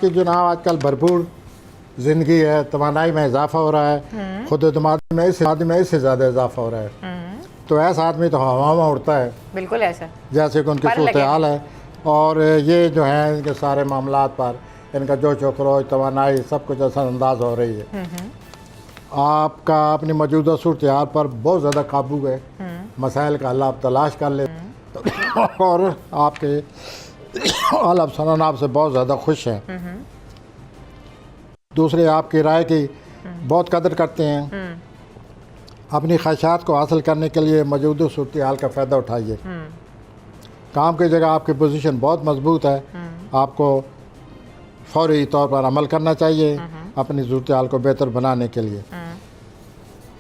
कि जनाब आजकल भरपूर ज़िंदगी है, तवानाई में इजाफा हो रहा है, खुद एतमादी में इससे ज़्यादा इजाफा हो रहा है। तो ऐसा आदमी तो हवा में उड़ता है, बिल्कुल ऐसा जैसे कि उनकी सूरत हाल है। और ये जो है इनके सारे मामलात पर इनका जोश व खरोश, तवानाई सब कुछ असरअंदाज हो रही है। आपका अपनी मौजूदा सूरत हाल पर बहुत ज़्यादा काबू है, मसाइल का हल आप तलाश कर ले और आपके आला अफसरान आपसे बहुत ज़्यादा खुश हैं। दूसरे आपकी राय की बहुत कदर करते हैं। अपनी ख्वाहिशात को हासिल करने के लिए मौजूदा सूरत हाल का फ़ायदा उठाइए। काम की जगह आपकी पोजीशन बहुत मजबूत है, आपको फौरी तौर पर अमल करना चाहिए अपनी सूरत हाल को बेहतर बनाने के लिए।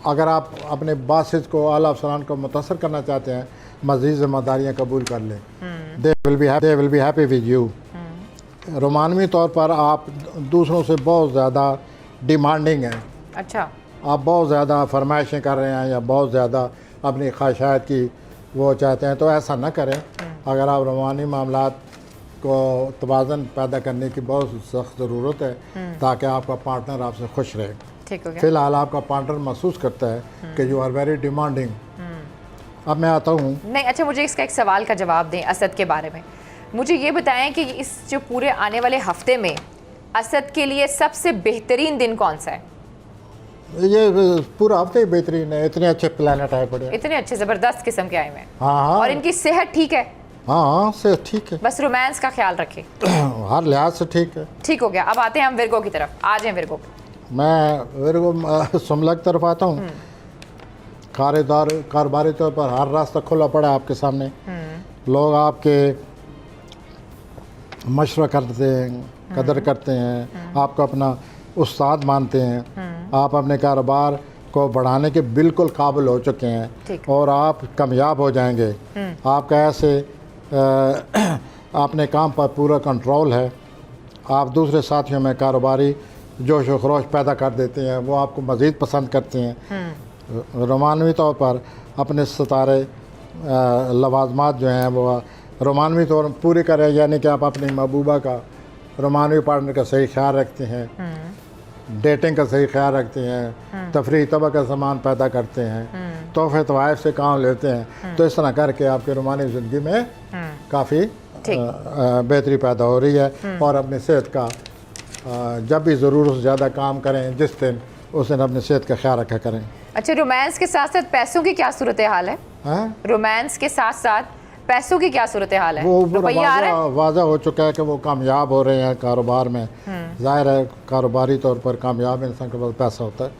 अगर आप अपने बासिस को, आला अफसरान को मुतासर करना चाहते हैं, मज़ीद ज़िम्मेदारियाँ कबूल कर लें। They will be happy with you. रोमानवी तौर पर आप दूसरों से बहुत ज़्यादा डिमांडिंग हैं। अच्छा, आप बहुत ज़्यादा फरमाइशें कर रहे हैं या बहुत ज़्यादा अपनी ख्वाहिशात की वो चाहते हैं, तो ऐसा ना करें। अगर आप रोमानी मामलात को तवाज़न पैदा करने की बहुत सख्त ज़रूरत है ताकि आपका पार्टनर आपसे खुश रहे। फ़िलहाल आपका पार्टनर महसूस करता है कि यू आर वेरी डिमांडिंग। अब मैं आता हूँ। नहीं, अच्छा, मुझे इसका एक सवाल का जवाब दें असद के बारे में। मुझे ये बताएं कि इस जो पूरे आने वाले हफ्ते में असद के लिए सबसे बेहतरीन दिन कौन सा है? ये पूरा हफ्ते ही बेहतरीन है, इतने अच्छे प्लानट आए पड़े, इतने अच्छे ज़बरदस्त किस्म के आए हुए हैं। हाँ, और इनकी सेहत ठीक है? हाँ, सेहत ठीक है, बस रोमांस का ख्याल रखें। हर लिहाज से ठीक है। ठीक हो गया। अब आते हैं हम विरगो की तरफ। आ जाएं विरगो। मैं विरगो सुमला की तरफ आता हूँ। कारोबारी तौर पर हर रास्ता खुला पड़ा है आपके सामने। लोग आपके मशवरा करते हैं, कदर करते हैं, आपको अपना उस्ताद मानते हैं। आप अपने कारोबार को बढ़ाने के बिल्कुल काबिल हो चुके हैं और आप कामयाब हो जाएंगे। आपका ऐसे अपने काम पर पूरा कंट्रोल है। आप दूसरे साथियों में कारोबारी जोश व खरोश पैदा कर देते हैं, वो आपको मज़ीद पसंद करते हैं। रोमानवी तौर पर अपने सितारे लवाजमात जो हैं वो रोमानवी तौर पर पूरे करें, यानी कि आप अपनी महबूबा का, रोमानवी पार्टनर का सही ख्याल रखते हैं, डेटिंग का सही ख्याल रखते हैं, तफरीह तबा का सामान पैदा करते हैं, तोहफे तवाइफ से काम लेते हैं। तो इस तरह करके आपकी रोमानी ज़िंदगी में काफ़ी बेहतरी पैदा हो रही है। और अपनी सेहत का जब भी ज़रूरत से ज़्यादा काम करें, जिस दिन उस दिन अपनी सेहत का ख्याल रखा करें। अच्छा, रोमांस के साथ साथ पैसों की क्या सूरत हाल है? रोमांस के साथ साथ पैसों की क्या सूरत हाल है? वो वाज़ा हो चुका है कि वो कामयाब हो रहे हैं कारोबार में। ज़ाहिर है कारोबारी तौर पर कामयाब इंसान के पास पैसा होता है।